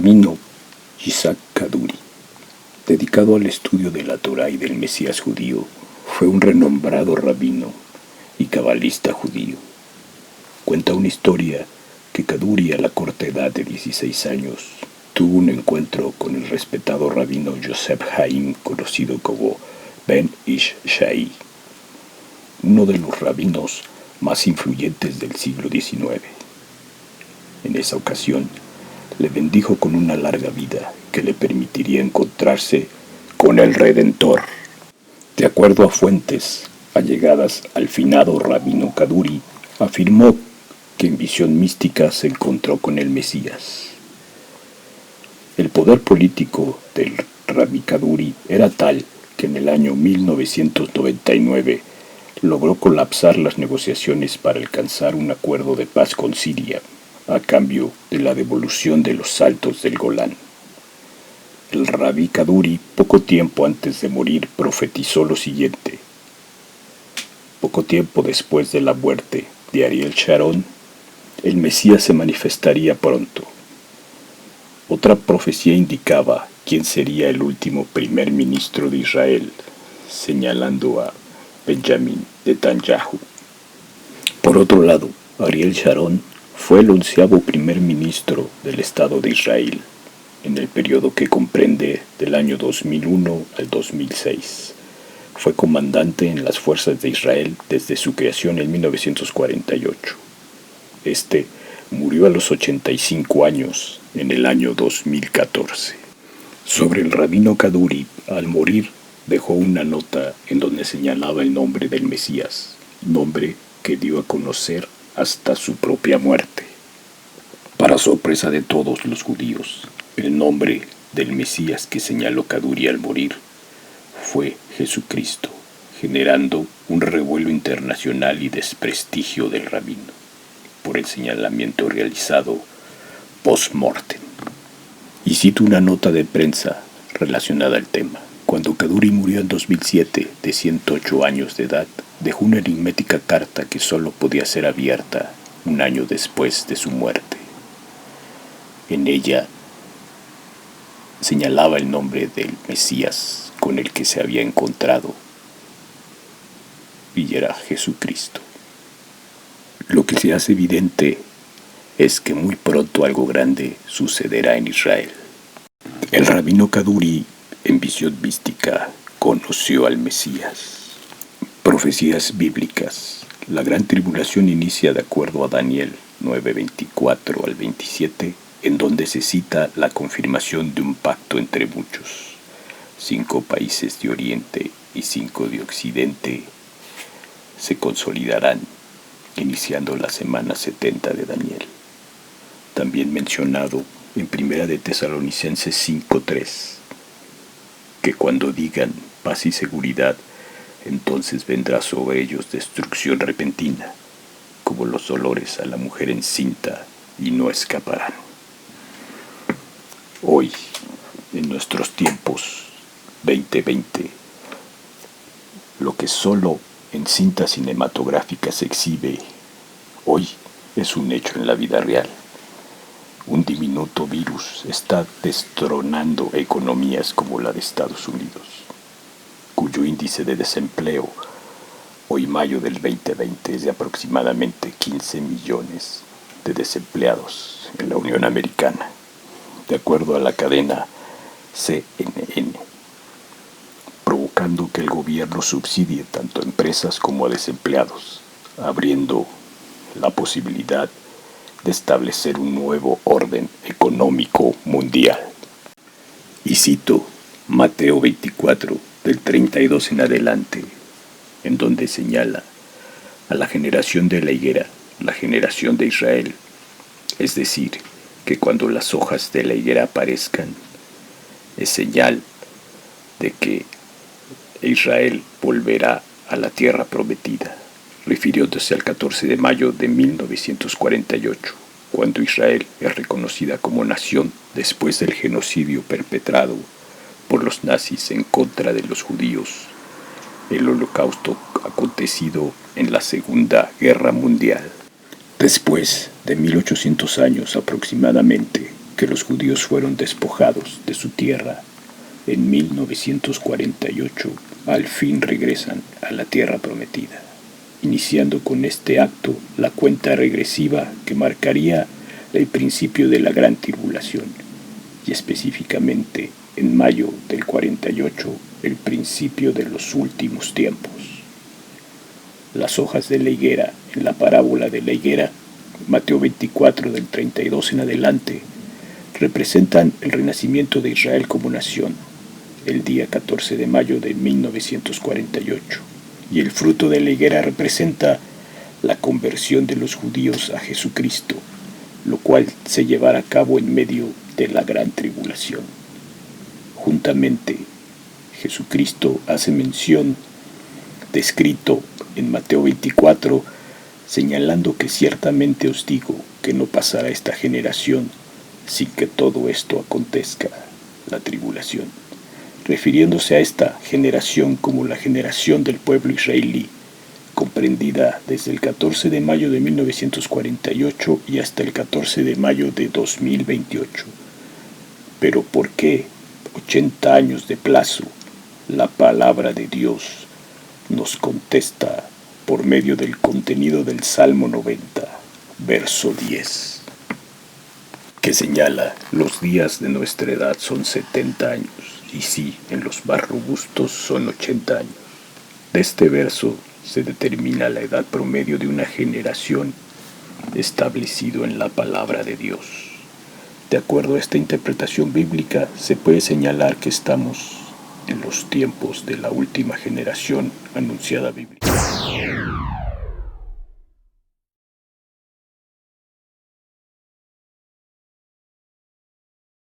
rabino Yitzhak Kaduri, dedicado al estudio de la Torá y del Mesías judío, fue un renombrado rabino y cabalista judío. Cuenta una historia que Kaduri, a la corta edad de 16 años, tuvo un encuentro con el respetado rabino Yosef Haim, conocido como Ben Ish Chai, uno de los rabinos más influyentes del siglo XIX. En esa ocasión, le bendijo con una larga vida que le permitiría encontrarse con el Redentor. De acuerdo a fuentes allegadas al finado rabino Kaduri, afirmó que en visión mística se encontró con el Mesías. El poder político del rabí Kaduri era tal que en el año 1999 logró colapsar las negociaciones para alcanzar un acuerdo de paz con Siria, a cambio de la devolución de los Altos del Golán. El rabí Kaduri, poco tiempo antes de morir, profetizó lo siguiente. Poco tiempo después de la muerte de Ariel Sharon, el Mesías se manifestaría pronto. Otra profecía indicaba quién sería el último primer ministro de Israel, señalando a Benjamin Netanyahu. Por otro lado, Ariel Sharon fue el 11º primer ministro del Estado de Israel, en el periodo que comprende del año 2001 al 2006. Fue comandante en las fuerzas de Israel desde su creación en 1948. Este murió a los 85 años en el año 2014. Sobre el rabino Kaduri, al morir, dejó una nota en donde señalaba el nombre del Mesías, nombre que dio a conocer hasta su propia muerte. Para sorpresa de todos los judíos, el nombre del Mesías que señaló Kaduri al morir fue Jesucristo, generando un revuelo internacional y desprestigio del rabino por el señalamiento realizado post-mortem. Y cito una nota de prensa relacionada al tema. Cuando Kaduri murió en 2007, de 108 años de edad, dejó una enigmática carta que solo podía ser abierta un año después de su muerte. En ella señalaba el nombre del Mesías con el que se había encontrado, y era Jesucristo. Lo que se hace evidente es que muy pronto algo grande sucederá en Israel. El rabino Kaduri, en visión mística, conoció al Mesías. Profecías bíblicas. La gran tribulación inicia de acuerdo a Daniel 9:24 al 27, en donde se cita la confirmación de un pacto entre muchos. 5 países de Oriente y 5 de Occidente se consolidarán, iniciando la semana 70 de Daniel. También mencionado en Primera de Tesalonicenses 5:3, que cuando digan paz y seguridad, entonces vendrá sobre ellos destrucción repentina, como los dolores a la mujer encinta, y no escaparán. Hoy, en nuestros tiempos 2020, lo que solo en cintas cinematográficas se exhibe hoy es un hecho en la vida real. Un diminuto virus está destronando economías como la de Estados Unidos, cuyo índice de desempleo hoy mayo del 2020 es de aproximadamente 15 millones de desempleados en la Unión Americana, de acuerdo a la cadena CNN, provocando que el gobierno subsidie tanto a empresas como a desempleados, abriendo la posibilidad de establecer un nuevo orden económico mundial. Y cito Mateo 24, del 32 en adelante, en donde señala a la generación de la higuera, la generación de Israel, es decir, que cuando las hojas de la higuera aparezcan, es señal de que Israel volverá a la tierra prometida, refiriéndose al 14 de mayo de 1948, cuando Israel es reconocida como nación después del genocidio perpetrado por los nazis en contra de los judíos, el holocausto acontecido en la Segunda Guerra Mundial. Después de 1800 años aproximadamente, que los judíos fueron despojados de su tierra en 1948, al fin regresan a la tierra prometida, iniciando con este acto la cuenta regresiva que marcaría el principio de la gran tribulación, y específicamente en mayo del 48, el principio de los últimos tiempos. Las hojas de la higuera en la parábola de la higuera, Mateo 24 del 32 en adelante, representan el renacimiento de Israel como nación, el día 14 de mayo de 1948, y el fruto de la higuera representa la conversión de los judíos a Jesucristo, lo cual se llevará a cabo en medio de la gran tribulación. Juntamente, Jesucristo hace mención descrito en Mateo 24, señalando que ciertamente os digo que no pasará esta generación sin que todo esto acontezca, la tribulación, refiriéndose a esta generación como la generación del pueblo israelí, comprendida desde el 14 de mayo de 1948 y hasta el 14 de mayo de 2028. Pero ¿por qué 80 años de plazo? La palabra de Dios nos contesta por medio del contenido del Salmo 90, verso 10, que señala: los días de nuestra edad son 70 años, y sí, en los más robustos son 80 años. De este verso se determina la edad promedio de una generación establecido en la palabra de Dios. De acuerdo a esta interpretación bíblica, se puede señalar que estamos en los tiempos de la última generación anunciada bíblica.